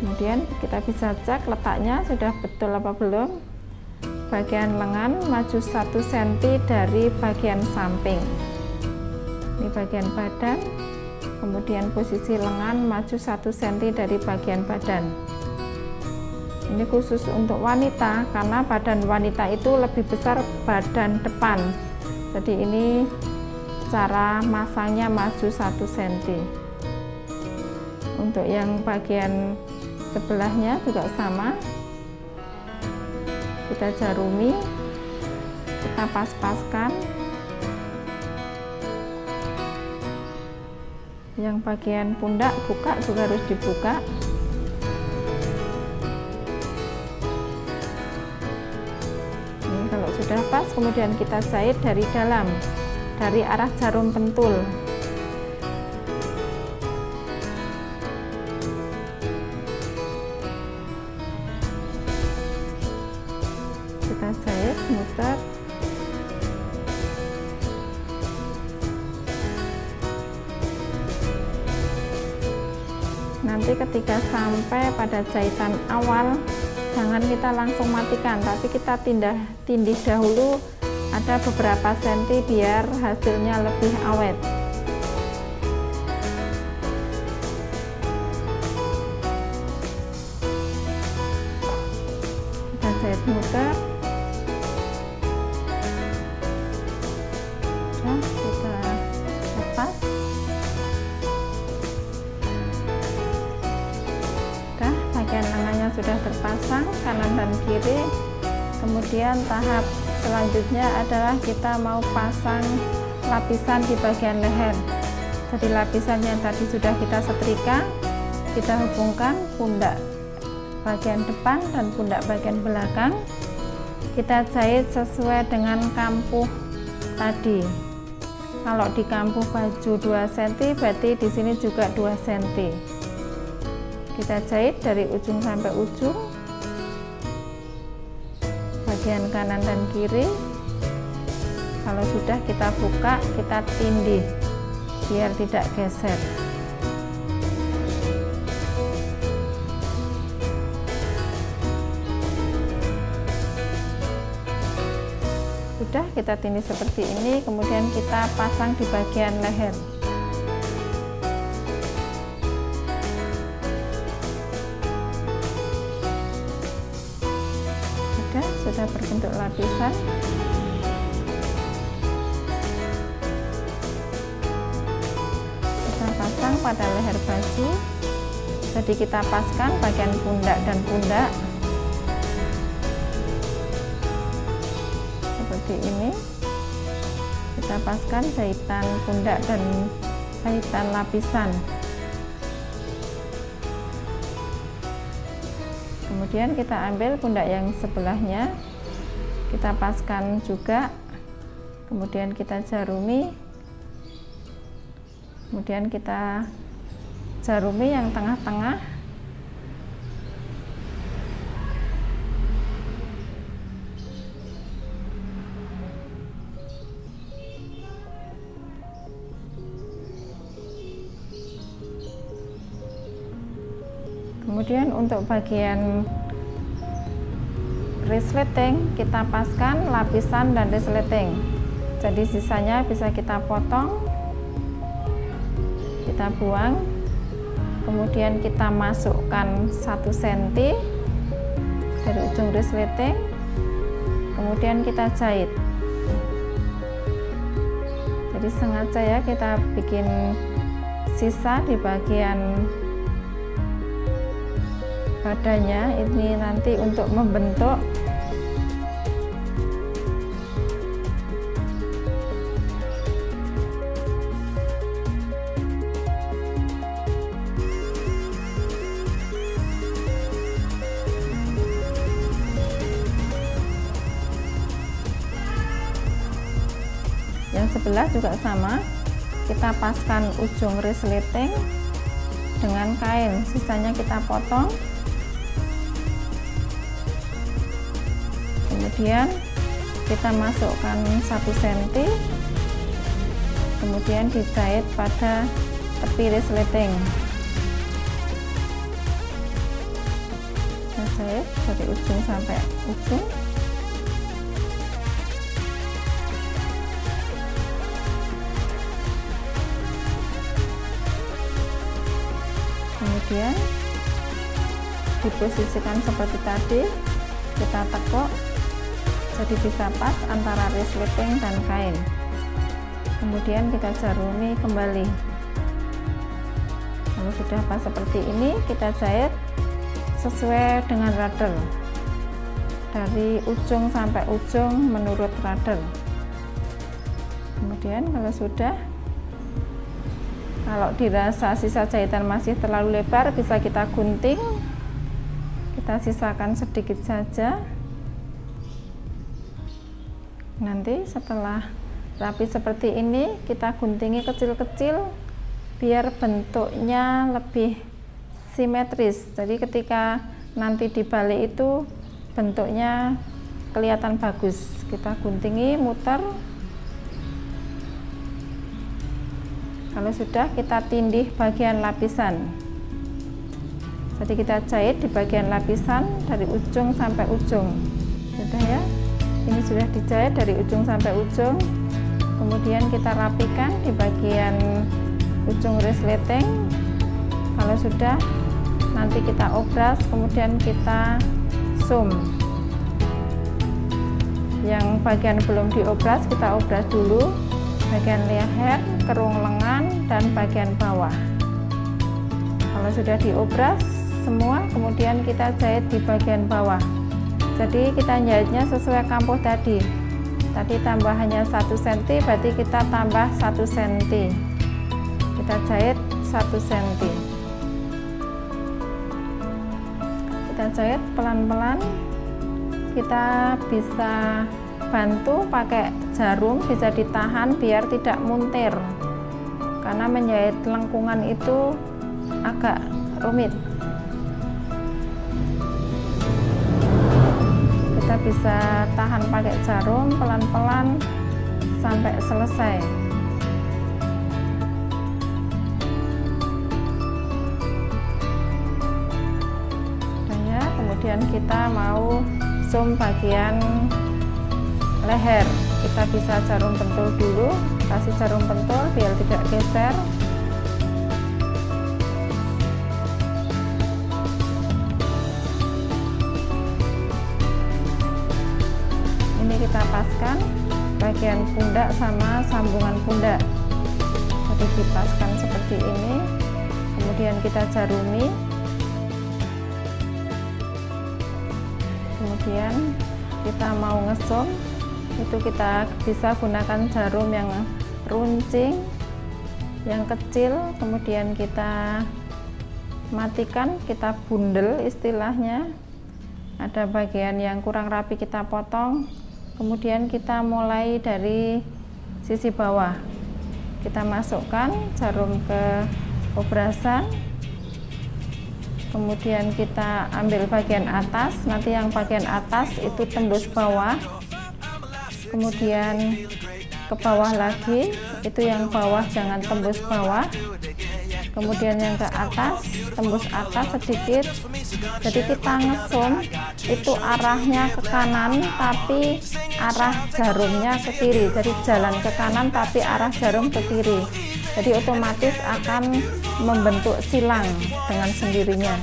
Kemudian kita bisa cek letaknya sudah betul apa belum. Bagian lengan maju 1 cm dari bagian samping. Ini bagian badan. Kemudian posisi lengan maju 1 cm dari bagian badan. Ini khusus untuk wanita karena badan wanita itu lebih besar badan depan. Jadi ini cara masangnya maju 1 cm. Untuk yang bagian sebelahnya juga sama, kita jarumi, kita pas-paskan. Yang bagian pundak buka juga harus dibuka. Ini kalau sudah pas, kemudian kita jahit dari dalam, dari arah jarum pentul. Kita jahit, muter. Nanti ketika sampai pada jahitan awal, jangan kita langsung matikan, tapi kita tindih dahulu ada beberapa senti biar hasilnya lebih awet. Kita jahit muter. Nah, kita lepas. Bagian lengannya sudah terpasang kanan dan kiri. Kemudian tahap selanjutnya adalah kita mau pasang lapisan di bagian leher. Jadi lapisan yang tadi sudah kita setrika, kita hubungkan pundak bagian depan dan pundak bagian belakang. Kita jahit sesuai dengan kampuh tadi. Kalau di kampuh baju 2 cm, berarti di sini juga 2 cm. Kita jahit dari ujung sampai ujung, bagian kanan dan kiri. Kalau sudah kita buka, kita tindih biar tidak geser. Sudah kita tindih seperti ini, kemudian kita pasang di bagian leher. Sudah berbentuk lapisan. Kita pasang pada leher baju. Jadi kita paskan bagian pundak dan pundak seperti ini. Kita paskan jahitan pundak dan jahitan lapisan. Kemudian kita ambil pundak yang sebelahnya, kita paskan juga, kemudian kita jarumi, kemudian kita jarumi yang tengah-tengah. Kemudian untuk bagian resleting kita paskan lapisan dan resleting. Jadi sisanya bisa kita potong, kita buang, kemudian kita masukkan 1 cm dari ujung resleting, kemudian kita jahit. Jadi sengaja ya kita bikin sisa di bagian badannya ini nanti untuk membentuk yang sebelah juga sama, kita paskan ujung resleting dengan kain, sisanya kita potong. Kemudian kita masukkan 1 cm, kemudian dijahit pada tepi resleting. Kita jahit dari ujung sampai ujung. Kemudian diposisikan seperti tadi, kita tekuk jadi bisa pas antara resleting dan kain. Kemudian kita jarumi kembali. Kalau sudah pas seperti ini, kita jahit sesuai dengan rader, dari ujung sampai ujung menurut rader. Kemudian kalau dirasa sisa jahitan masih terlalu lebar, bisa kita gunting, kita sisakan sedikit saja. Nanti setelah rapi seperti ini, kita guntingi kecil-kecil biar bentuknya lebih simetris. Jadi ketika nanti dibalik itu bentuknya kelihatan bagus. Kita guntingi, muter. Kalau sudah, kita tindih bagian lapisan. Jadi kita jahit di bagian lapisan dari ujung sampai ujung. Sudah ya, ini sudah dijahit dari ujung sampai ujung. Kemudian kita rapikan di bagian ujung resleting. Kalau sudah, nanti kita obras, kemudian kita zoom. Yang bagian belum diobras, kita obras dulu. Bagian leher, kerung lengan, dan bagian bawah. Kalau sudah diobras semua, kemudian kita jahit di bagian bawah. Jadi kita jahitnya sesuai kampuh tadi. Tadi tambahannya 1 cm, berarti kita tambah 1 cm. Kita jahit 1 cm. Kita jahit pelan-pelan. Kita bisa bantu pakai jarum, bisa ditahan biar tidak muntir, karena menjahit lengkungan itu agak rumit. Kita bisa tahan pakai jarum pelan-pelan sampai selesai. Dan ya, kemudian kita mau zoom bagian leher. Kita bisa jarum pentul dulu, kasih jarum pentul biar tidak geser. Ini kita paskan bagian pundak sama sambungan pundak. Jadi dipaskan seperti ini, kemudian kita jarumi. Kemudian kita mau ngezoom, itu kita bisa gunakan jarum yang runcing, yang kecil, kemudian kita matikan, kita bundel istilahnya. Ada bagian yang kurang rapi kita potong, kemudian kita mulai dari sisi bawah. Kita masukkan jarum ke obrasan, kemudian kita ambil bagian atas, nanti yang bagian atas itu tembus bawah. Kemudian ke bawah lagi, itu yang bawah jangan tembus bawah. Kemudian yang ke atas, tembus atas sedikit. Jadi kita ngezoom, itu arahnya ke kanan, tapi arah jarumnya ke kiri. Jadi jalan ke kanan, tapi arah jarum ke kiri. Jadi otomatis akan membentuk silang dengan sendirinya.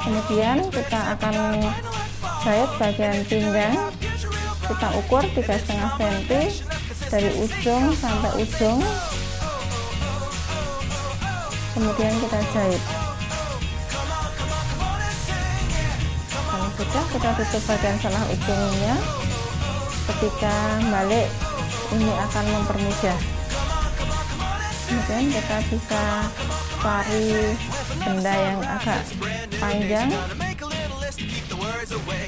Kemudian kita akan jahit bagian pinggang, kita ukur 3,5 cm dari ujung sampai ujung, kemudian kita jahit. Kalau sudah, kita tutup bagian selah ujungnya. Ketika balik, ini akan mempermudah. Kemudian kita bisa cari benda yang agak panjang,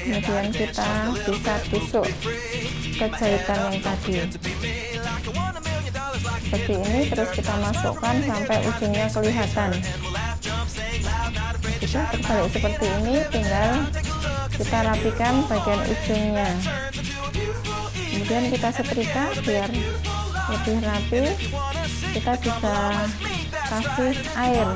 kemudian kita bisa tusuk ke jahitan yang tadi seperti ini, terus kita masukkan sampai ujungnya kelihatan. Kita terbalik seperti ini, tinggal kita rapikan bagian ujungnya, kemudian kita setrika biar lebih rapi. Kita bisa kasih air.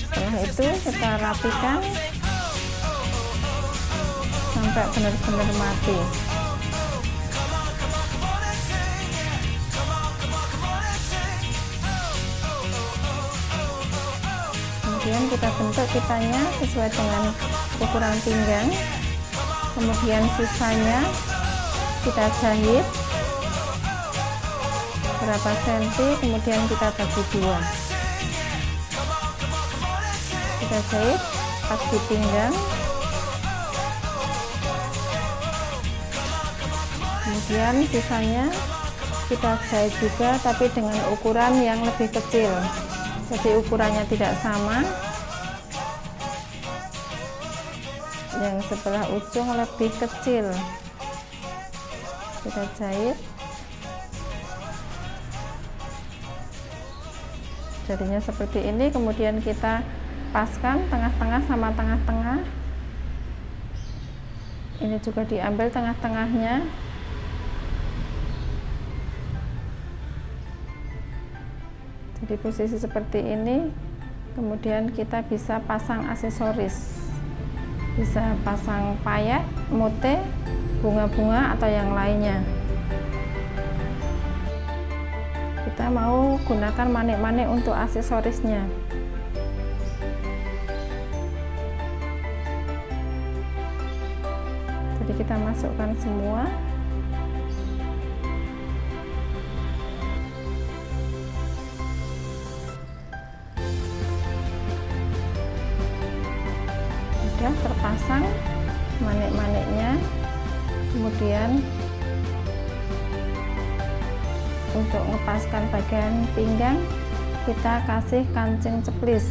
Setelah itu kita rapikan sampai benar-benar mati. Kemudian kita bentuk kitanya sesuai dengan ukuran pinggang. Kemudian sisanya kita jahit. berapa senti, kemudian kita bagi dua. Kita jahit pas di pinggang, kemudian sisanya kita jahit juga tapi dengan ukuran yang lebih kecil, jadi ukurannya tidak sama, yang sebelah ujung lebih kecil. Kita jahit, jadinya seperti ini. Kemudian kita paskan tengah-tengah sama tengah-tengah. Ini juga diambil tengah-tengahnya. Jadi posisi seperti ini. Kemudian kita bisa pasang aksesoris, bisa pasang payak, mote, bunga-bunga atau yang lainnya. Kita mau gunakan manik-manik untuk aksesorisnya. Jadi kita masukkan semua. Sudah terpasang manik-maniknya. Kemudian untuk ngepaskan bagian pinggang, kita kasih kancing ceplis.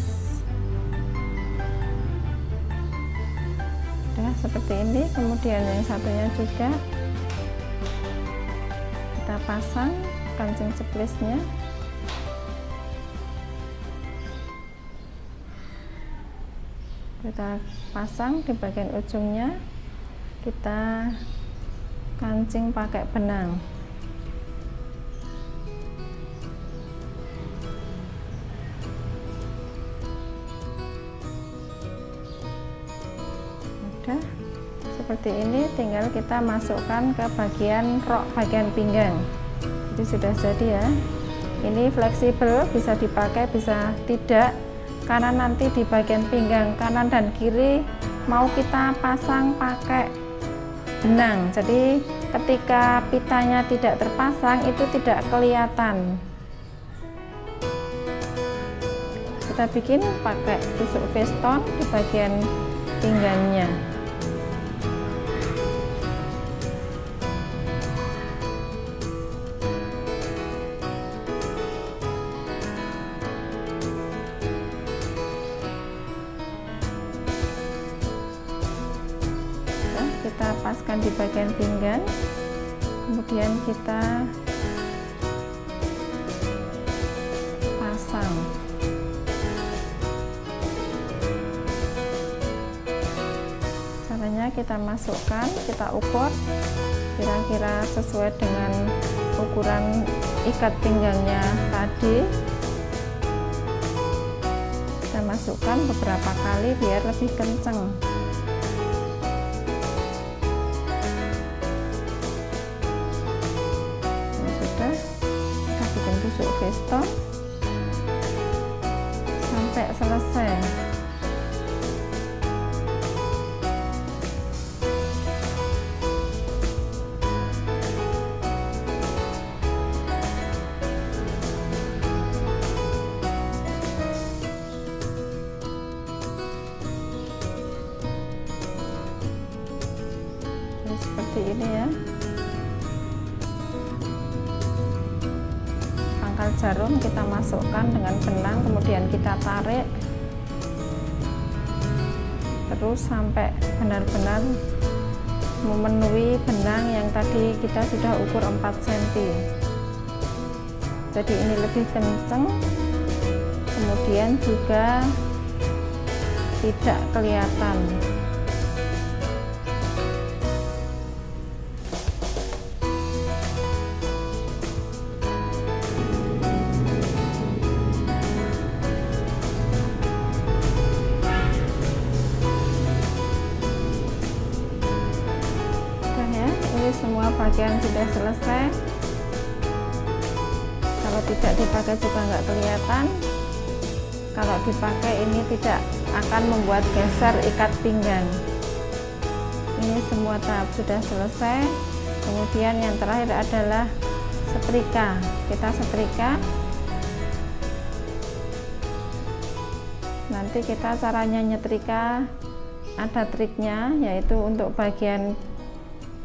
Udah seperti ini. Kemudian yang satunya juga kita pasang kancing ceplisnya. Kita pasang di bagian ujungnya, kita kancing pakai benang. Udah seperti ini, tinggal kita masukkan ke bagian rok bagian pinggang. Jadi sudah jadi ya. Ini fleksibel, bisa dipakai bisa tidak, karena nanti di bagian pinggang kanan dan kiri mau kita pasang pakai benang. Jadi ketika pitanya tidak terpasang itu tidak kelihatan. Kita bikin pakai tusuk veston di bagian pinggangnya. Kita paskan di bagian pinggang, kemudian kita pasang. Caranya kita masukkan, kita ukur kira-kira sesuai dengan ukuran ikat pinggangnya tadi. Kita masukkan beberapa kali biar lebih kenceng. Tusuk veston sampai selesai. Jadi seperti ini ya. Pangkal jarum kita masukkan dengan benang, kemudian kita tarik terus sampai benar-benar memenuhi benang yang tadi kita sudah ukur 4 cm. Jadi ini lebih kenceng, kemudian juga tidak kelihatan. Semua bagian sudah selesai. Kalau tidak dipakai juga nggak kelihatan. Kalau dipakai ini tidak akan membuat geser ikat pinggang. Ini semua tahap sudah selesai. Kemudian yang terakhir adalah setrika. Kita setrika. Nanti kita caranya nyetrika ada triknya, yaitu untuk bagian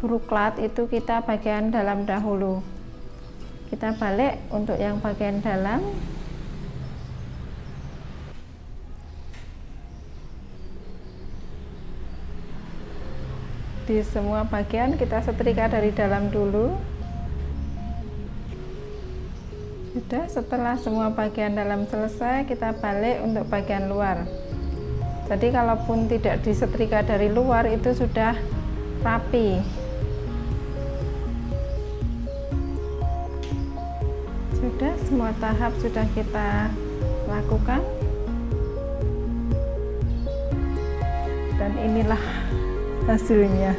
bruklat itu kita bagian dalam dahulu. Kita balik untuk yang bagian dalam. Di semua bagian kita setrika dari dalam dulu. Sudah, setelah semua bagian dalam selesai, kita balik untuk bagian luar. Jadi kalaupun tidak disetrika dari luar itu sudah rapi. Sudah, semua tahap sudah kita lakukan. Dan inilah hasilnya.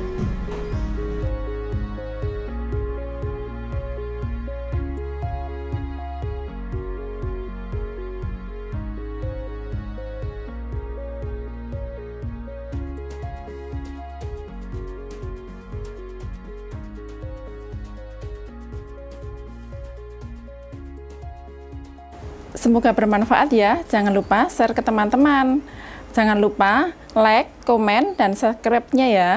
Semoga bermanfaat ya. Jangan lupa share ke teman-teman. Jangan lupa like, komen, dan subscribe-nya ya.